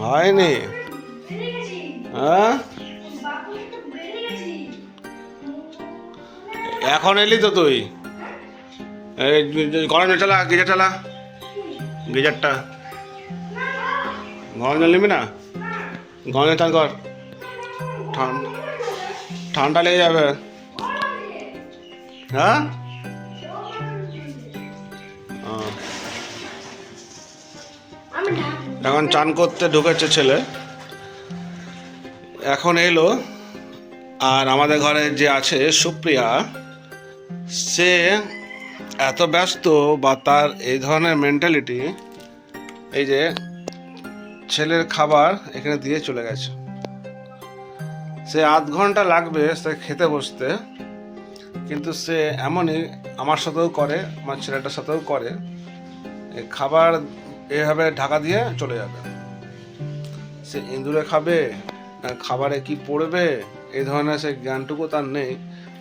হয়নি? হ্যাঁ, এখন এলি তো তুই। এই গরম জল চালা, গিজার চালা, গিজারটা। গরম জল নিবি না? গরম জল চান কর, ঠান্ডা লেগে যাবে। হ্যাঁ, এখন চান করতে ঢুকেছে ছেলে, এখন এলো। আর আমাদের ঘরে যে আছে সুপ্রিয়া, সে এত ব্যস্ত বা তার এই ধরনের মেন্টালিটি, এই যে ছেলের খাবার এখানে দিয়ে চলে গেছে, সে আধ ঘন্টা লাগবে সে খেতে বসতে, কিন্তু সে এমনই আমার সাথেও করে, আমার ছেলেটার সাথেও করে, খাবার এভাবে ঢাকা দিয়ে চলে যাবে। সে ইঁদুরে খাবে না খাবারে কি পড়বে এই ধরনের সে জ্ঞানটুকু তার নেই,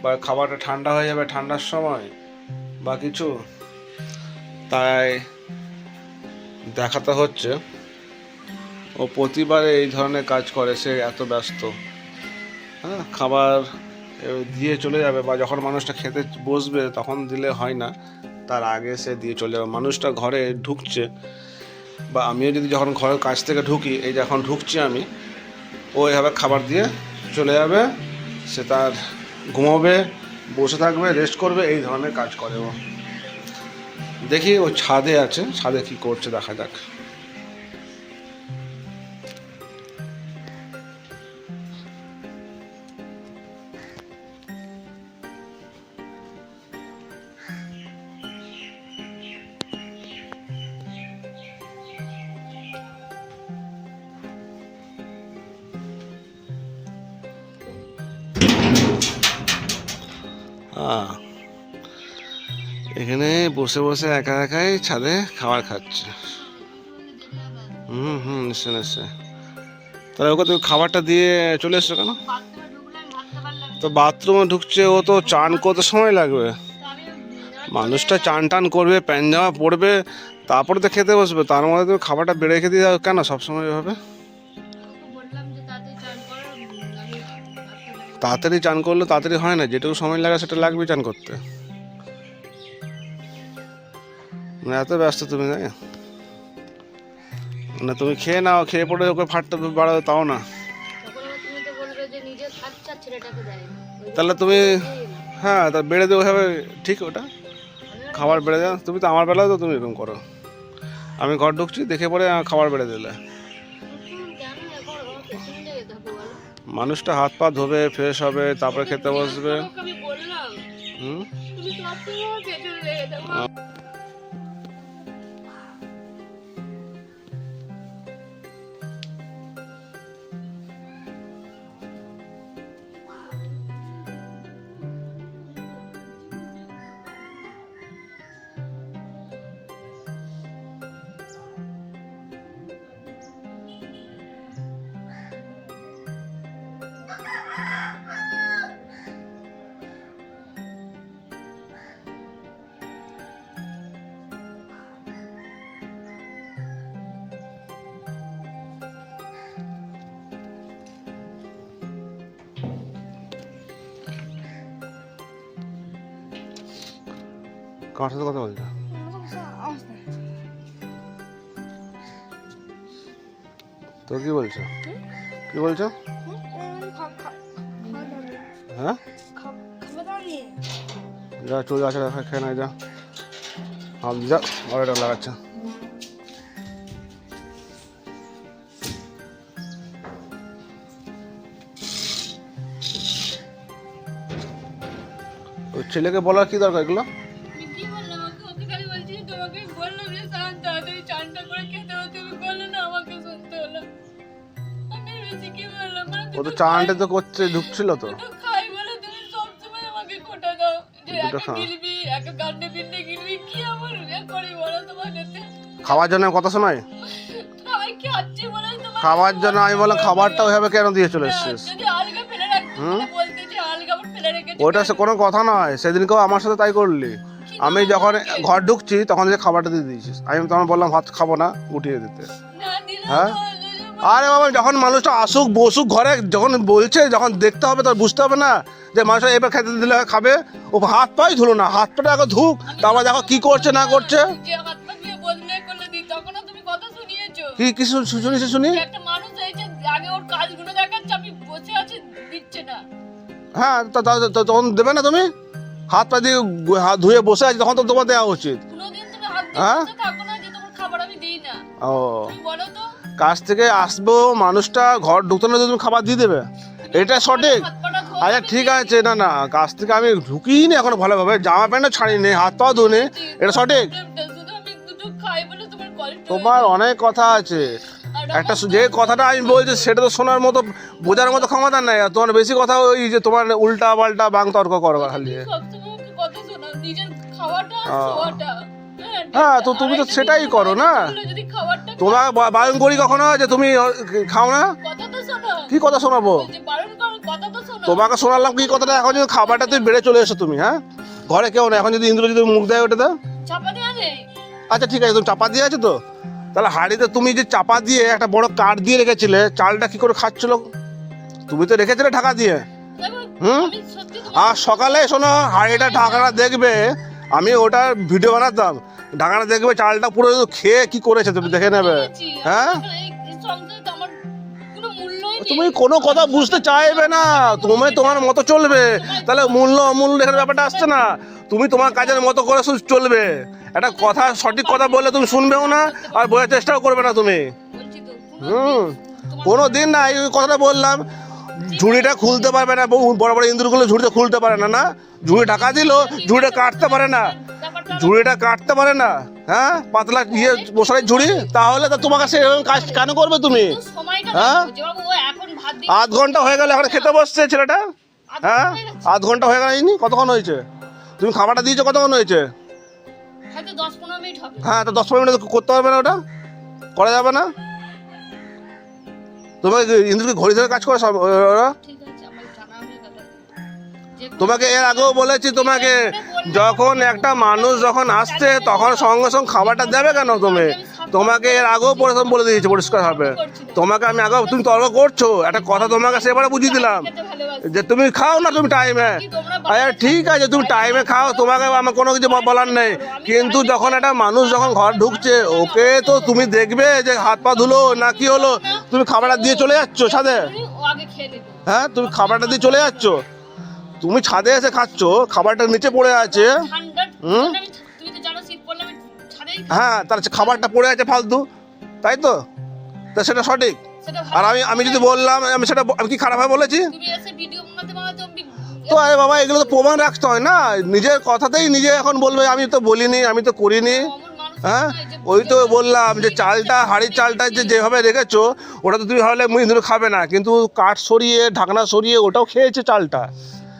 বা খাবারটা ঠান্ডা হয়ে যাবে ঠান্ডার সময় বা কিছু, তাই দেখাতে হচ্ছে ও প্রতিবারে এই ধরনের কাজ করে। সে এত ব্যস্ত, হ্যাঁ, খাবার দিয়ে চলে যাবে বা যখন মানুষটা খেতে বসবে তখন দিলে হয় না, তার আগে সে দিয়ে চলে যাবে। মানুষটা ঘরে ঢুকছে বা আমিও যদি যখন ঘরের কাছ থেকে ঢুকি, এই যখন ঢুকছি আমি, ও এভাবে খাবার দিয়ে চলে যাবে, সে তার ঘুমোবে, বসে থাকবে, রেস্ট করবে, এই ধরনের কাজ করে ও। দেখি ও ছাদে আছে, ছাদে কি করছে দেখা যাক। এখানে বসে বসে একা একাই ছাদে খাবার খাচ্ছে। নিশ্চয় নিশ্চয়। তাহলে ওকে তুমি খাবারটা দিয়ে চলে এসছো কেন? তো বাথরুমে ঢুকছে, ও তো চান করতে সময় লাগবে। মানুষটা চান টান করবে, প্যান্ট জামা পরবে, তারপরে তো খেতে বসবে, তার মধ্যে তুমি খাবারটা বেড়ে রেখে দিয়ে কেন সবসময় এভাবে? তাড়াতাড়ি চান করলে তাড়াতাড়ি হয় না, যেটুকু সময় লাগে সেটা লাগবে চান করতে। এত ব্যস্ত তুমি, তাই না? তুমি খেয়ে নাও, খেয়ে পড়ে ওকে ফাটতে বাড়াও, তাও না। তাহলে তুমি, হ্যাঁ, তা বেড়ে দেবো ওইভাবে, ঠিক ওটা খাবার বেড়ে দাও। তুমি তো আমার বেলাও তো তুমি এরকম করো, আমি ঘর ঢুকছি দেখে পরে খাবার বেড়ে দিলে। মানুষটা হাত পা ধোবে, ফ্রেশ হবে, তারপরে খেতে বসবে। হুম, কার সাথে কথা বলছো? তো কি বলছো, কি বলছো? হ্যাঁ, যা চলে আসে, খেয়ে না, যা হাত যা, অর্ডার লাগাচ্ছে। ওই ছেলেকে বলার কি দরকার এগুলো? ও তো চানটা তো করছে, ঢুকছিল তো। খাওয়ার জন্য কথা শোনায়, খাওয়ার জন্য আমি বললাম খাবারটা ওইভাবে কেন দিয়ে চলে এসছিস? ওইটা সে কোনো কথা নয়, সেদিনকেও আমার সাথে তাই করলি। আমি যখন ঘর ঢুকছি তখন যে খাবারটা দিয়ে দিয়েছিস, আমি তখন বললাম ভাত খাবো না, উঠিয়ে দিতে। হ্যাঁ, আরে বাবা, যখন মানুষটা আসুক বসুক ঘরে, যখন বলছে, যখন দেখতে হবে তখন বুঝতে হবে না যে মানুষটা এবার খেতে দিলে খাবে। ও হাত পাই ধুলো না, হাত পাটা আগে ধুক, তারপর দেখো কি করছে না করছে। কি কি শুনিস শুনি? হ্যাঁ, তখন দেবে না তুমি? হাত পা দিয়ে হাত ধুয়ে বসে আছে, তখন তো তোমার দেওয়া উচিত। হ্যাঁ, ও কাছ থেকে আসবো মানুষটা, ঘর ঢুকতে না তুমি খাবার দিয়ে দেবে, এটা সঠিক? আচ্ছা ঠিক আছে, না না, কাছ থেকে আমি ঢুকিনি এখনো ভালোভাবে, জামা প্যান্টও ছাড়িনি, হাত পাও ধুনি, এটা সঠিক? তোমার অনেক কথা আছে, একটা যে কথাটা আমি বলছি সেটা তো শোনার মতো, বোঝার মতো ক্ষমতা নেই। আর তোমার বেশি কথা, ওই যে তোমার উল্টা পাল্টা বাং তর্ক করবা খালি। হ্যাঁ, তো তুমি তো সেটাই করো না। তোমার বারণ করি কখনো যে তুমি খাও না? কি কথা শোনাবো তোমাকে? শোনালাম কি কথাটা? এখন যদি খাবারটা তুমি বেড়ে চলে এসো তুমি, হ্যাঁ ঘরে কেউ না, এখন যদি ইন্দ্র যদি মুখ দেয় ওটা দাও। আচ্ছা ঠিক আছে, তুমি চাপা দিয়ে আছে তো, তাহলে হাঁড়িতে তুমি যে চাপা দিয়ে একটা বড় কাঠ দিয়ে রেখেছিলে, চালটা কি করে খাচ্ছিল? তুমি তো রেখেছিলে ঢাকা দিয়ে। আর সকালে শোনো, হাঁড়িটা ঢাকাটা দেখবে, আমি ওটার ভিডিও বানাতাম, ঢাকাটা দেখবে চালটা পুরো খেয়ে কি করেছে তুমি দেখে নেবে। হ্যাঁ, তুমি কোনো কথা বুঝতে চাইবে না, তুমি তোমার মতো চলবে, তাহলে মূল্য অমূল্য এখানে ব্যাপারটা আসছে না। তুমি তোমার কাজের মতো করে চলবে, একটা কথা সঠিক কথা বললে তুমি শুনবেও না, আর বোঝার চেষ্টাও করবে না তুমি। কোনো দিন না, এই কথাটা বললাম, ঝুড়িটা খুলতে পারবে না, বড় বড় ইন্দুরগুলো ঝুড়িতে খুলতে পারে না, না ঝুড়ি ঢাকা দিল, ঝুড়িটা কাটতে পারে না, ঝুড়িটা কাটতে পারে না। হ্যাঁ, পাতলা ইয়ে মশারি ঝুড়ি, তাহলে তো তোমাকে সেরকম কাজ কেন করবে তুমি? হ্যাঁ, আধ ঘন্টা হয়ে গেল, এখন খেতে বসছে ছেলেটা। হ্যাঁ, আধ ঘন্টা হয়ে গেল, কতক্ষণ হয়েছে? তুমি খাবারটা দিয়েছো কতক্ষণ হয়েছে? হ্যাঁ, তো 10-15 মিনিট করতে পারবে না? ওটা করা যাবে না? তোমাকে ইন্দুরকে ঘড়ি ধরে কাজ করে সব ওরা। তোমাকে এর আগেও বলেছি, তোমাকে যখন একটা মানুষ যখন আসছে তখন সঙ্গে সঙ্গে খাবারটা দেবে কেন তুমি? তোমাকে এর আগেও প্রথম বলে দিয়েছি পরিষ্কার হবে। তোমাকে আমি আগেও, তুমি তর্ক করছো, একটা কথা তোমাকে সেবারে বুঝিয়ে দিলাম যে তুমি খাও না, তুমি টাইমে। আচ্ছা ঠিক আছে, তুমি টাইমে খাও, তোমাকে আমার কোনো কিছু বলার নেই, কিন্তু যখন একটা মানুষ যখন ঘর ঢুকছে, ওকে তো তুমি দেখবে যে হাত পা ধুলো না কি হলো, তুমি খাবারটা দিয়ে চলে যাচ্ছ ছাদে। হ্যাঁ, তুমি খাবারটা দিয়ে চলে যাচ্ছ, তুমি ছাদে এসে খাচ্ছ, খাবারটা নিচে পড়ে আছে। হ্যাঁ, তার খাবারটা পড়ে আছে ফালতু, তাই তো? তা সেটা সঠিক? আর আমি যদি বললাম, আমি সেটা আমি কি খারাপ বলেছি? তো আরে বাবা, এগুলো তো প্রমাণ রাখতে হয় না, নিজের কথাতেই নিজে এখন বলবে আমি তো বলিনি, আমি তো করিনি। হ্যাঁ, ওই তো বললাম যে চালটা, হাঁড়ির চালটা যেভাবে রেখেছো, ওটা তো তুমি হলে ইঁদুর খাবে না, কিন্তু কাঠ সরিয়ে ঢাকনা সরিয়ে ওটাও খেয়েছে চালটা।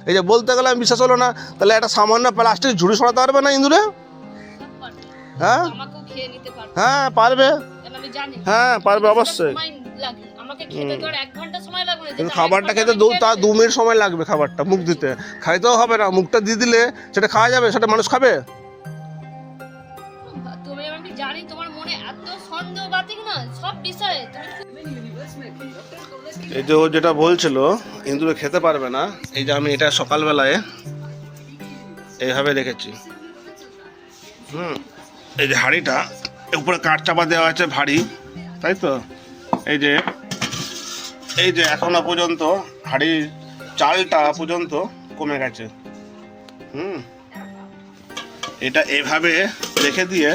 এই যে বলতে গেলে আমি বিশ্বাস হলো না, তাহলে একটা সামান্য প্লাস্টিক ঝুড়ি সরাতে পারবে না ইঁদুরে? হ্যাঁ হ্যাঁ পারবে, হ্যাঁ পারবে অবশ্যই, কিন্তু খাবারটা খেতে তার 2 মিনিট সময় লাগবে, খাবারটা মুখ দিতে, খাইতেও হবে না, মুখটা দিয়ে দিলে সেটা খাওয়া যাবে, সেটা মানুষ খাবে। এই যে ও যেটা বলছিল ইন্দুরে খেতে পারবে না, এই যে আমি এটা সকালবেলায় এইভাবে দেখেছি। এই যে হাঁড়িটা উপরে কাঠ চাপা দেওয়া আছে ভারী, তাই তো? এই যে এখনো পর্যন্ত হাঁড়ির চালটা পর্যন্ত কমে গেছে। এটা এইভাবে রেখে দিয়ে,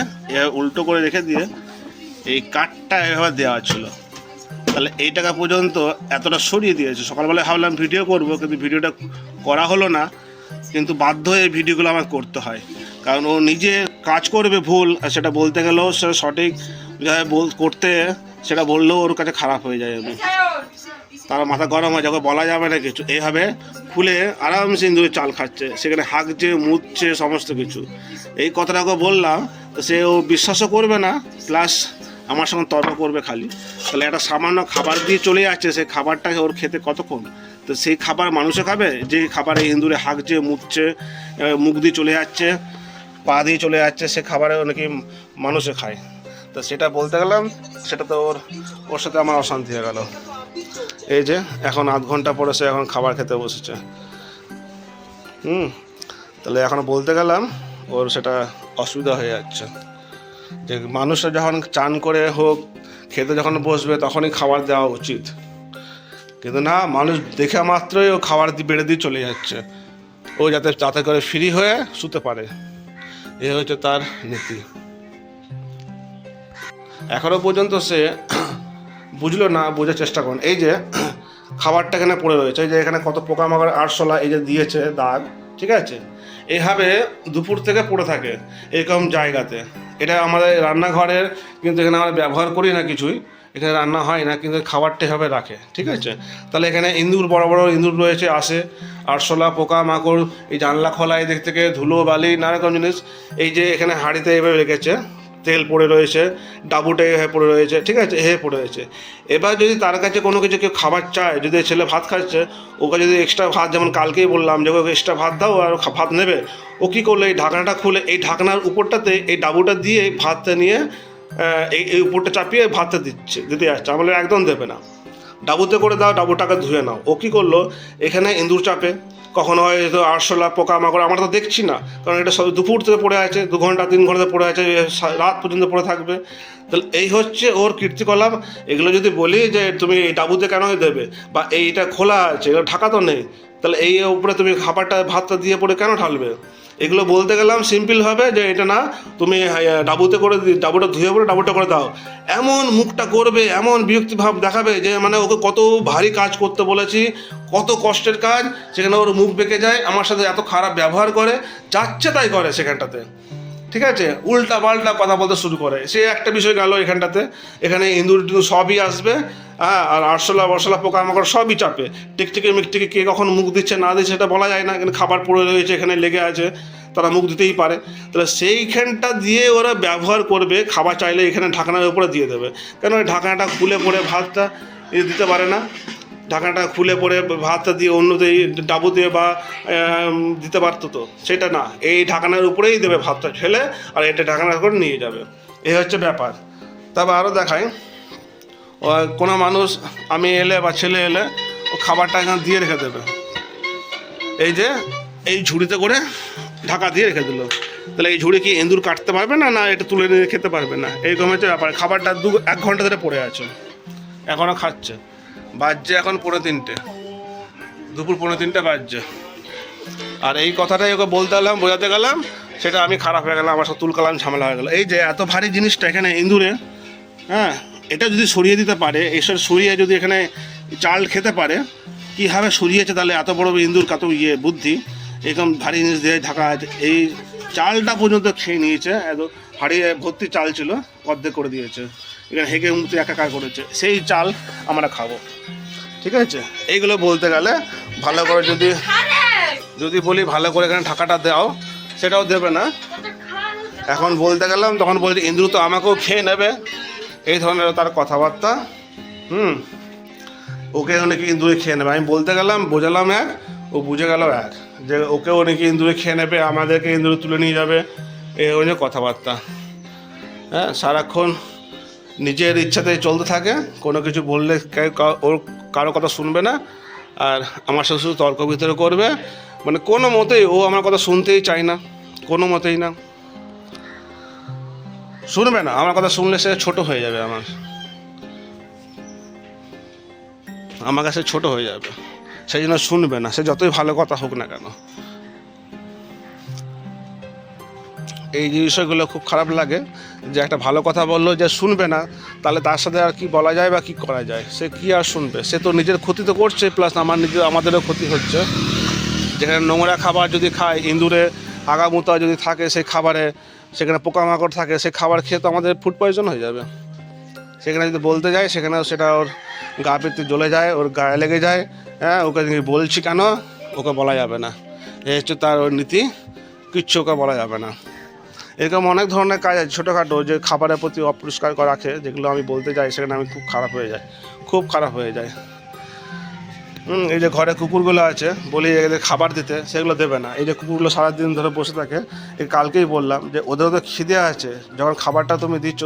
উল্টো করে রেখে দিয়ে এই কাঠটা এভাবে দেওয়া ছিল, তাহলে এই টাকা পর্যন্ত এতটা সরিয়ে দিয়েছে। সকালবেলায় ভাবলাম ভিডিও করব, কিন্তু ভিডিওটা করা হলো না, কিন্তু বাধ্য হয়ে এই ভিডিওগুলো আমার করতে হয়, কারণ ও নিজে কাজ করবে ভুল, আর সেটা বলতে গেলেও সেটা সঠিক করতে, সেটা বললেও ওর কাছে খারাপ হয়ে যায়, আমি তার মাথা গরম হয়, যখন বলা যাবে না কিছু, এইভাবে খুলে আরামসে ইন্দুরে চাল খাচ্ছে, সেখানে হাঁকছে মুছছে সমস্ত কিছু। এই কথাটাকে বললাম, তো সে ও বিশ্বাসও করবে না, প্লাস আমার সঙ্গে তর্ক করবে খালি। তাহলে একটা সামান্য খাবার দিয়ে চলে যাচ্ছে, সেই খাবারটাকে ওর খেতে কতক্ষণ? তো সেই খাবার মানুষে খাবে? যে খাবারে ইন্দুরে হাঁকছে মুছছে, মুখ দিয়ে চলে যাচ্ছে, পা দিয়ে চলে যাচ্ছে, সে খাবারে নাকি মানুষে খায়? তো তো সেটা বলতে গেলাম, সেটা তো ওর সাথে আমার অশান্তি হয়ে গেল। এই যে এখন আধ ঘন্টা পরে সে এখন খাবার খেতে বসেছে। তাহলে এখন বলতে গেলাম ওর সেটা অসুবিধা হয়ে যাচ্ছে, যে মানুষরা যখন চান করে হোক খেতে যখন বসবে তখনই খাবার দেওয়া উচিত, কিন্তু না, মানুষ দেখে মাত্রই ও খাবার বেড়ে দিয়ে চলে যাচ্ছে, ও যাতে করে ফ্রি হয়ে শুতে পারে। এ হচ্ছে তার নীতি। এখনো পর্যন্ত সে বুঝলো না, বোঝার চেষ্টা করুন। এই যে খাবারটা এখানে পড়ে রয়েছে, এই যে এখানে কত পোকামাকড় আরশোলা এই যে দিয়েছে দাগ, ঠিক আছে, এইভাবে দুপুর থেকে পড়ে থাকে এরকম জায়গাতে। এটা আমাদের রান্নাঘরের, কিন্তু এখানে আমরা ব্যবহার করি না কিছুই, এখানে রান্না হয় না, কিন্তু খাবারটা এভাবে রাখে, ঠিক আছে। তাহলে এখানে ইঁদুর, বড় বড় ইঁদুর রয়েছে, আসে, আরশোলা, পোকামাকড়, এই জানলা খোলা, এই দিক থেকে ধুলো বালি নানা রকম জিনিস। এই যে এখানে হাঁড়িতে এভাবে রেখেছে, তেল পড়ে রয়েছে, ডাবুটা এভাবে পড়ে রয়েছে, ঠিক আছে, এভাবে পড়ে রয়েছে। এবার যদি তার কাছে কোনো কিছু কেউ খাবার চায়, যদি ছেলে ভাত খাচ্ছে, ওকে যদি এক্সট্রা ভাত, যেমন কালকেই বললাম যে ওকে এক্সট্রা ভাত দাও আর ভাত নেবে, ও কী করলো, এই ঢাকনাটা খুলে এই ঢাকনার উপরটাতে এই ডাবুটা দিয়ে ভাতটা নিয়ে এই উপরটা চাপিয়ে ভাতটা দিতে আসছে। আমরা একদম দেবে না, ডাবুতে করে দাও, ডাবুটাকে ধুয়ে নাও। ও কী করলো, এখানে ইঁদুর চাপে, কখনো হয়তো আরশোলা, পোকামাকড়, আমরা তো দেখছি না, কারণ এটা সব দুপুর থেকে পড়ে আছে, 2 ঘন্টা 3 ঘন্টা পড়ে আছে, রাত পর্যন্ত পড়ে থাকবে। তাহলে এই হচ্ছে ওর কীর্তিকলাপ। এগুলো যদি বলি যে তুমি এই ডাবুতে কেন দেবে, বা এইটা খোলা আছে, এগুলো ঢাকা তো নেই, তাহলে এই উপরে তুমি খাবারটা ভাতটা দিয়ে পড়ে কেন ঢালবে, এগুলো বলতে গেলাম সিম্পল হবে যে এটা না, তুমি ডাবুতে করে ডাবুটা ধুয়ে পড়ে ডাবুটা করে দাও। এমন মুখটা করবে, এমন বিরক্তি ভাব দেখাবে যে মানে ওকে কত ভারী কাজ করতে বলেছি, কত কষ্টের কাজ, সেখানে ওর মুখ বেঁকে যায়, আমার সাথে এত খারাপ ব্যবহার করে, যাচ্ছে তাই করে সেখানটাতে, ঠিক আছে, উল্টা পাল্টা কথা বলতে শুরু করে। সে একটা বিষয় গেল এখানটাতে, এখানে ইঁদুর সবই আসবে, হ্যাঁ, আর আরশোলা বরশোলা পোকামাকড় সবই চাপে, টিকটিকি মিকটিকি কে কখন মুখ দিচ্ছে না দিচ্ছে সেটা বলা যায় না, কিন্তু খাবার পড়ে রয়েছে এখানে লেগে আছে, তারা মুখ দিতেই পারে। তাহলে সেইখানটা দিয়ে ওরা ব্যবহার করবে, খাবার চাইলে এখানে ঢাকনার উপরে দিয়ে দেবে, কেন ওই ঢাকনাটা খুলে পড়ে ভাতটা দিতে পারে না, ঢাকনাটা খুলে পড়ে ভাতটা দিয়ে অন্যতে ডাবু দিয়ে বা দিতে পারতো, তো সেটা না, এই ঢাকনার উপরেই দেবে ভাতটা ঢেলে, আর এটা ঢাকনার করে নিয়ে যাবে। এই হচ্ছে ব্যাপার। তবে আরও দেখাই, কোনো মানুষ আমি এলে বা ছেলে এলে ও খাবারটা এখানে দিয়ে রেখে দেবে, এই যে এই ঝুড়িতে করে ঢাকা দিয়ে রেখে দিল। তাহলে এই ঝুড়ি কি ইঁদুর কাটতে পারবে না, না এটা তুলে নিয়ে খেতে পারবে না, এইরকম হচ্ছে ব্যাপার। খাবারটা 1 ঘন্টা ধরে পড়ে আছে, এখনও খাচ্ছে, বাজছে এখন 3:45, দুপুর 3:45 বাজছে। আর এই কথাটাই ওকে বলতে গেলাম, বোঝাতে গেলাম, সেটা আমি খারাপ হয়ে গেলাম, আমার সব তুলকালাম, ঝামেলা হয়ে গেলো। এই যে এত ভারী জিনিসটা এখানে ইঁদুরে, হ্যাঁ, এটা যদি সরিয়ে দিতে পারে, এইসব সরিয়ে যদি এখানে চাল খেতে পারে, কীভাবে সরিয়েছে, তাহলে এত বড় ইঁদুর, কত বুদ্ধি, এরকম ভারী জিনিস দিয়ে ঢাকা আছে, এই চালটা পর্যন্ত খেয়ে নিয়েছে, এত ভারী ভর্তি চাল ছিল, অর্ধেক করে দিয়েছে, এখানে হেঁকে মুক্তি একাকার করেছে, সেই চাল আমরা খাবো, ঠিক আছে। এইগুলো বলতে গেলে ভালো করে যদি বলি ভালো করে এখানে ঢাকাটা দাও, সেটাও দেবে না। এখন বলতে গেলাম তখন বলছে ইঁদুর তো আমাকেও খেয়ে নেবে, এই ধরনের তার কথাবার্তা। ওকে নাকি ইঁদুরে খেয়ে নেবে, আমি বলতে গেলাম, বোঝালাম এক, ও বুঝে গেল এক, যে ওকেও নাকি ইঁদুরে খেয়ে নেবে, আমাদেরকে ইঁদুরে তুলে নিয়ে যাবে, এই হচ্ছে কথাবার্তা। হ্যাঁ, সারাক্ষণ নিজের ইচ্ছাতে চলতে থাকে, কোনো কিছু বললে ওর কারো কথা শুনবে না, আর আমার সাথে শুধু তর্ক বিতর্ক করবে, মানে কোনো মতেই ও আমার কথা শুনতেই চায় না, কোনো মতেই না, শুনবে না, আমার কথা শুনলে সে ছোট হয়ে যাবে, আমার কাছে ছোট হয়ে যাবে, সেই জন্য শুনবে না, সে যতই ভালো কথা হোক না কেন। এই বিষয়গুলো খুব খারাপ লাগে, যে একটা ভালো কথা বললো যে শুনবে না, তাহলে তার সাথে আর কি বলা যায় বা কি করা যায়, সে কি আর শুনবে, সে তো নিজের ক্ষতি তো করছে, প্লাস আমাদেরও ক্ষতি হচ্ছে। যেখানে নোংরা খাবার যদি খায়, ইঁদুরে আগামুতা যদি থাকে সেই খাবারে, সেখানে পোকামাকড় থাকে, সেই খাবার খেয়ে তো আমাদের ফুড পয়জন হয়ে যাবে। সেখানে যদি বলতে যায়, সেখানেও সেটা ওর গা পিত্তি জ্বলে যায়, ওর গায়ে লেগে যায়, হ্যাঁ, ওকে বলছি কেন, ওকে বলা যাবে না, এই হচ্ছে তার ওর নীতি, কিচ্ছু ওকে বলা যাবে না। এরকম অনেক ধরনের কাজ আছে ছোটোখাটো, যে খাবারের প্রতি অপরিষ্কার রাখে, যেগুলো আমি বলতে যাই সেখানে আমি খুব খারাপ হয়ে যায়। এই যে ঘরে কুকুরগুলো আছে, বলি এদের খাবার দিতে, সেগুলো দেবে না। এই যে কুকুরগুলো সারাদিন ধরে বসে থাকে, এই কালকেই বললাম যে ওদেরও তো খিদে আছে, যখন খাবারটা তুমি দিচ্ছ,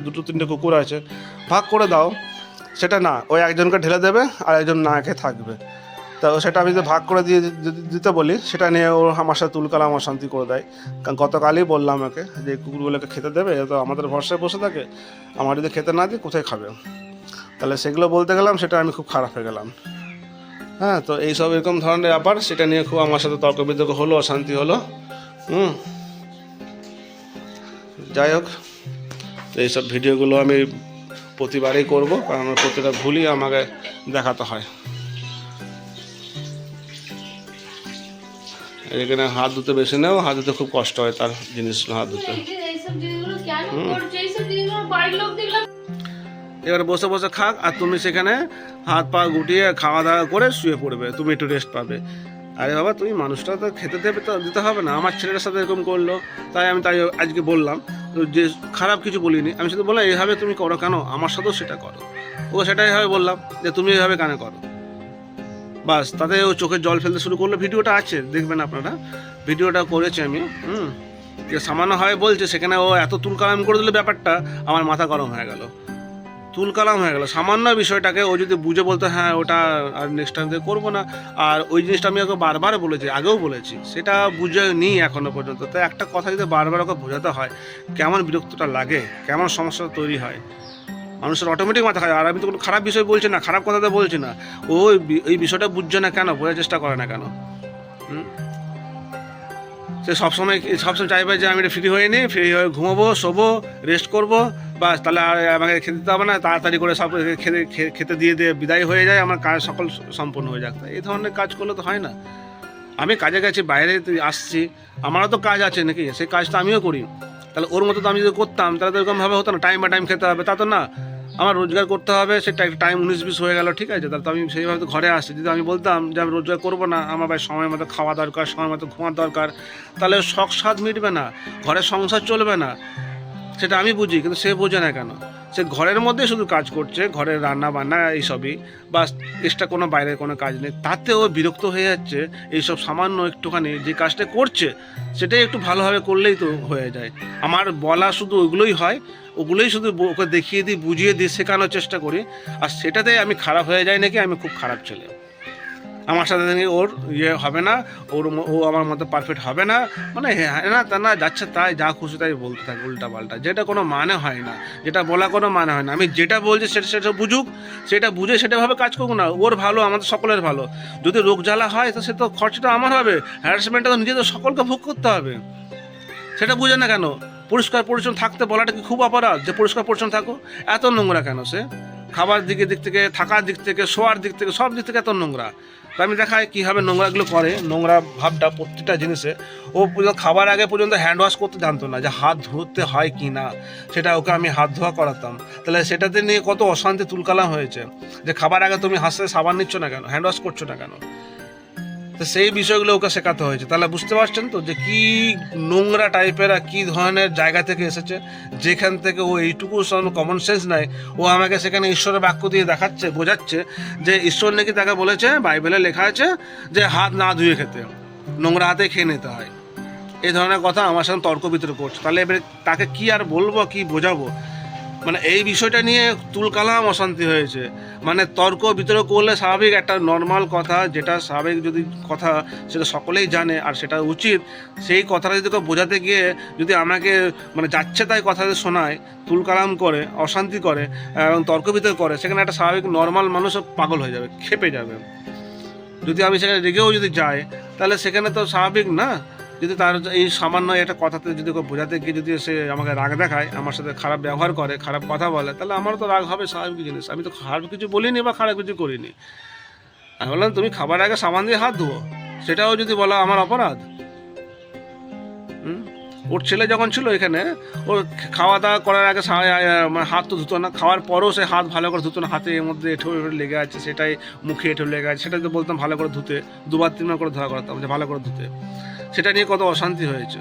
দুটো তিনটে কুকুর আছে, ভাগ করে দাও। সেটা না, ওই একজনকে ঢেলে দেবে আর একজন না খেয়ে থাকবে। তো সেটা আমি যদি ভাগ করে দিতে বলি, সেটা নিয়ে ও আমার সাথে তুলকালাম অশান্তি করে দেয়। কারণ গতকালই বললাম আমাকে যে কুকুরগুলোকে খেতে দেবে, তো আমাদের ভরসায় বসে থাকে, আমার যদি খেতে না দিই কোথায় খাবে। তাহলে সেগুলো বলতে গেলাম, সেটা আমি খুব খারাপ হয়ে গেলাম। হ্যাঁ, তো এইসব এরকম ধরনের ব্যাপার, সেটা নিয়ে খুব আমার সাথে তর্ক বিতর্ক হলো, অশান্তি হলো। যাই হোক, তো এইসব ভিডিওগুলো আমি প্রতিবারই করব, কারণ আমার প্রতিটা ভুলই আমাকে দেখাতে হয়। এখানে হাত ধুতে বেশি নেও, হাত ধুতে খুব কষ্ট হয় তার জিনিসগুলো হাত ধুতে। এবারে বসে বসে খাক, আর তুমি সেখানে হাত পা গুটিয়ে খাওয়া দাওয়া করে শুয়ে পড়বে, তুমি একটু রেস্ট পাবে। আরে বাবা, তুমি মানুষটা তো খেতে দেবে, তো দিতে হবে না? আমার ছেলেটার সাথে এরকম করলো, তাই আজকে বললাম যে খারাপ কিছু বলিনি, আমি শুধু বললাম এইভাবে তুমি করো কেন, আমার সাথেও সেটা করো। ও সেটাই ভাবে বললাম যে তুমি এইভাবে কেন করো, বাস। তাতে ও চোখের জল ফেলতে শুরু করলো। ভিডিওটা আছে, দেখবেন আপনারা, ভিডিওটা করেছি আমি। যে সামান্যভাবে বলছে, সেখানে ও এত তুলকালাম করে দিল, ব্যাপারটা আমার মাথা গরম হয়ে গেল, তুলকালাম হয়ে গেল। সামান্য বিষয়টাকে ও যদি বুঝে বলতো, হ্যাঁ ওটা আর নেক্সট টাইম থেকে করবো না, আর ওই জিনিসটা আমি ওকে বারবার বলেছি, আগেও বলেছি, সেটা বুঝে নিই এখনো পর্যন্ত। তো একটা কথা যদি বারবার ওকে বোঝাতে হয়, কেমন বিরক্তটা লাগে, কেমন সমস্যা তৈরি হয়, মানুষের অটোমেটিক মাথা খায়। আর আমি তো কোনো খারাপ বিষয় বলছি না, খারাপ কথা তো বলছি না, ও এই বিষয়টা বুঝছে না কেন, বোঝার চেষ্টা করে না কেন? সে সবসময় চাইবে যে আমি এটা ফ্রি হয়ে নিই, ফ্রি হয়ে ঘুমাবো, শোবো, রেস্ট করবো, বাস। তাহলে আর আমাকে খেতে দিতে হবে না, তাড়াতাড়ি করে সব খেতে দিয়ে বিদায় হয়ে যায়, আমার কাজ সকল সম্পূর্ণ হয়ে যাক। এই ধরনের কাজ করলে তো হয় না। আমি কাজে গেছি, বাইরে আসছি, আমারও তো কাজ আছে নাকি, সেই কাজটা আমিও করি। তাহলে ওর মতো তো আমি যদি করতাম, তাহলে তো এরকমভাবে হতো না, টাইম বা টাইম খেতে হবে, তা তো না। আমার রোজগার করতে হবে, সেটা একটা টাইম 19-20 হয়ে গেল, ঠিক আছে, তাহলে তো আমি সেইভাবে তো ঘরে আসছি। যদি আমি বলতাম যে আমি রোজগার করবো না, আমার ভাই সময় মতো খাওয়া দরকার, সময় মতো ঘুমার দরকার, তাহলে শখ স্বাদ মিটবে না, ঘরের সংসার চলবে না। সেটা আমি বুঝি, কিন্তু সে বোঝে না কেন? সে ঘরের মধ্যে শুধু কাজ করছে, ঘরের রান্না বান্না এইসবই, বা এক্সট্রা কোনো বাইরের কোনো কাজ নেই। তাতেও বিরক্ত হয়ে যাচ্ছে। এইসব সামান্য একটুখানি যে কাজটা করছে, সেটাই একটু ভালোভাবে করলেই তো হয়ে যায়। আমার বলা শুধু ওগুলোই হয়, ওগুলোই শুধু ওকে দেখিয়ে দিই, বুঝিয়ে দিই, শেখানোর চেষ্টা করি, আর সেটাতে আমি খারাপ হয়ে যাই নাকি আমি খুব খারাপ ছেলে, আমার সাথে ওর হবে না, ও আমার মতো পারফেক্ট হবে না, মানে না তা না, যাচ্ছে তাই, যা খুশি তাই বলতে থাকে উল্টা পাল্টা, যেটা কোনো মানে হয় না, যেটা বলা কোনো মানে হয় না। আমি যেটা বলছি সেটা বুঝুক, সেটা বুঝে সেটাভাবে কাজ করবো না, ওর ভালো, আমাদের সকলের ভালো। যদি রোগ জ্বালা হয় তো সে তো খরচাটা আমার হবে, হ্যারাসমেন্টটা তো নিজেদের সকলকে ভোগ করতে হবে। সেটা বুঝে না কেন? পরিষ্কার পরিচ্ছন্ন থাকতে বলাটা কি খুব অপরাধ যে পরিষ্কার পরিচ্ছন্ন থাকো? এত নোংরা কেন সে? খাবার দিক থেকে, থাকার দিক থেকে, শোয়ার দিক থেকে, সব দিক থেকে এত নোংরা। তো আমি দেখাই কীভাবে নোংরাগুলো করে, নোংরা ভাবটা প্রত্যেকটা জিনিসে। ও খাবার আগে পর্যন্ত হ্যান্ড ওয়াশ করতে জানতো না, যে হাত ধুতে হয় কি না, সেটা ওকে আমি হাত ধোয়া করাতাম। তাহলে সেটাতে নিয়ে কত অশান্তি তুলকালাম হয়েছে, যে খাবার আগে তুমি হাতে সাবান নিচ্ছ না কেন, হ্যান্ড ওয়াশ করছো না কেন? তো সেই বিষয়গুলো ওকে শেখাতে হয়েছে। তাহলে বুঝতে পারছেন তো যে কী নোংরা টাইপের আর কী ধরনের জায়গা থেকে এসেছে, যেখান থেকে ও এইটুকু কমন সেন্স নেয়। ও আমাকে সেখানে ঈশ্বরের বাক্য দিয়ে দেখাচ্ছে, বোঝাচ্ছে যে ঈশ্বর নাকি তাকে বলেছে, বাইবেলে লেখা আছে যে হাত না ধুয়ে খেতে, নোংরা হাতে খেয়ে নিতে হয়। এই ধরনের কথা আমার সঙ্গে তর্ক বিতর্ক করছে। তাহলে এবারে তাকে কি আর বলবো, কি বোঝাবো? মানে এই বিষয়টা নিয়ে তুলকালাম অশান্তি হয়েছে। মানে তর্ক বিতর্ক করলে স্বাভাবিক একটা নর্মাল কথা, যেটা স্বাভাবিক যদি কথা, সেটা সকলেই জানে আর সেটা উচিত, সেই কথাটা যদি বোঝাতে গিয়ে যদি আমাকে মানে যাচ্ছে তাই কথা শোনায়, তুলকালাম করে, অশান্তি করে এবং তর্ক বিতর্ক করে, সেখানে একটা স্বাভাবিক নর্মাল মানুষও পাগল হয়ে যাবে, ক্ষেপে যাবে। যদি আমি সেখানে রেগেও যদি যাই, তাহলে সেখানে তো স্বাভাবিক না। যদি তার এই সামান্য একটা কথাতে যদি বোঝাতে গিয়ে যদি সে আমাকে রাগ দেখায়, আমার সাথে খারাপ ব্যবহার করে, খারাপ কথা বলে, তাহলে আমারও তো রাগ হবে, স্বাভাবিক জিনিস। আমি তো খারাপ কিছু বলিনি বা খারাপ কিছু করিনি। আমি বললাম তুমি খাবার আগে সাবান দিয়ে হাত ধুও, সেটাও যদি বলা আমার অপরাধ? ওর ছেলে যখন ছিল এখানে, ওর খাওয়া দাওয়া করার আগে হাত তো ধুতো না, খাওয়ার পরও সে হাত ভালো করে ধুতো না, হাতে এর মধ্যে এঁঠো লেগে আছে, সেটাই মুখে এঁঠো লেগে আছে, সেটা তো বলতাম ভালো করে ধুতে, 2-3 বার করে ধোয়া করতাম যে ভালো করে ধুতে। সেটা নিয়ে কত অশান্তি হয়েছে।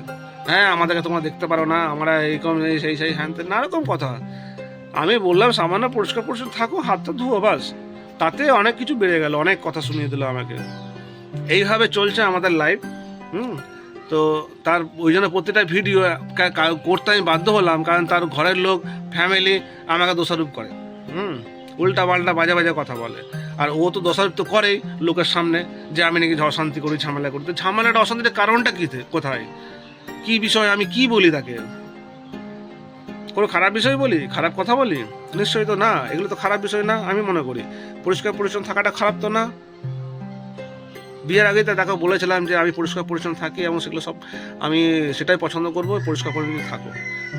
হ্যাঁ, আমাদেরকে তোমরা দেখতে পারো না, আমরা এইরকম সেই হ্যান নানা রকম কথা। আমি বললাম সামান্য পরিষ্কার থাকো, হাতটা ধুও, বাস। তাতে অনেক কিছু বেড়ে গেল, অনেক কথা শুনিয়ে দিল আমাকে। এইভাবে চলছে আমাদের লাইফ। তো তার ওই জন্য প্রতিটা ভিডিও করতে আমি বাধ্য হলাম, কারণ তার ঘরের লোক, ফ্যামিলি আমাকে দোষারোপ করে, উল্টা পাল্টা বাজে বাজে কথা বলে। আর ও তো দোষারোপ তো করেই লোকের সামনে, যে আমি নাকি অশান্তি করি, ঝামেলা করি। তো ঝামেলাটা, অশান্তির কারণটা কোথায়, কি বিষয়, আমি কি বলি তাকে? কোনো খারাপ বিষয় বলি, খারাপ কথা বলি? নিশ্চয়ই তো না, এগুলো তো খারাপ বিষয় না আমি মনে করি। পরিষ্কার পরিচ্ছন্ন থাকাটা খারাপ তো না। বিয়ের আগেই তো তাকে বলেছিলাম যে আমি পরিষ্কার পরিচ্ছন্ন থাকি এবং সেগুলো সব আমি সেটাই পছন্দ করবো, পরিষ্কার পরিচ্ছন্ন থাকো।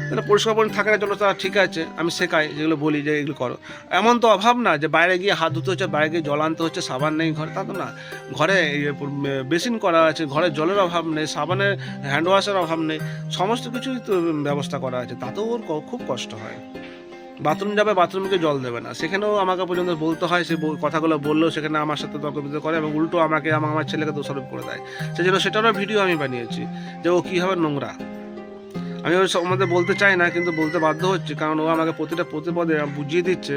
তাহলে পরিষ্কার পরিচ্ছন্ন থাকার জন্য তো ঠিক আছে, আমি শেখাই, যেগুলো বলি যে এগুলো করো। এমন তো অভাব না যে বাইরে গিয়ে হাত ধুতে হচ্ছে, বাইরে গিয়ে জল আনতে হচ্ছে, সাবান নেই ঘরে, তা তো না। ঘরে বেসিন করা আছে, ঘরে জলের অভাব নেই, সাবানের হ্যান্ড ওয়াশের অভাব নেই, সমস্ত কিছুই তো ব্যবস্থা করা আছে। তাতেও ওর খুব কষ্ট হয়। বাথরুম যাবে, বাথরুমকে জল দেবে না, সেখানেও আমাকে পর্যন্ত বলতে হয়। সে কথাগুলো বললেও সেখানে আমার সাথে তর্ক বিতর্ক করে এবং উল্টো আমাকে আমার ছেলেকে দোষারোপ করে দেয়। সেই জন্য সেটারও ভিডিও আমি বানিয়েছি যে ও কীভাবে নোংরা। আমি ওই আমাদের বলতে চাই না, কিন্তু বলতে বাধ্য হচ্ছে, কারণ ও আমাকে প্রতিটা প্রতিপদে বুঝিয়ে দিচ্ছে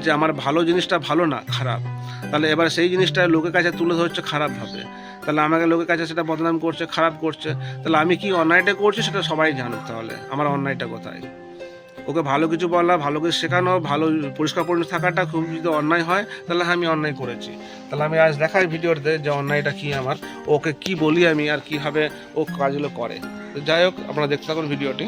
যে আমার ভালো জিনিসটা ভালো না, খারাপ। তাহলে এবার সেই জিনিসটা লোকের কাছে তুলে ধরছে খারাপভাবে, তাহলে আমাকে লোকের কাছে সেটা বদনাম করছে, খারাপ করছে। তাহলে আমি কি অন্যায়টা করছি সেটা সবাই জানুক, তাহলে আমার অন্যায়টা কোথায়। ওকে ভালো কিছু বলা, ভালো কিছু শেখানো, ভালো পরিষ্কার পরিচ্ছন্ন থাকাটা খুব যদি অন্যায় হয়, তাহলে আমি অন্যায় করেছি। তাহলে আমি আজ দেখাই ভিডিওতে যে অন্যায়টা কী আমার, ওকে কি বলি আমি আর কীভাবে ও কাজগুলো করে। যাই হোক, আপনারা দেখতে থাকুন ভিডিওটি।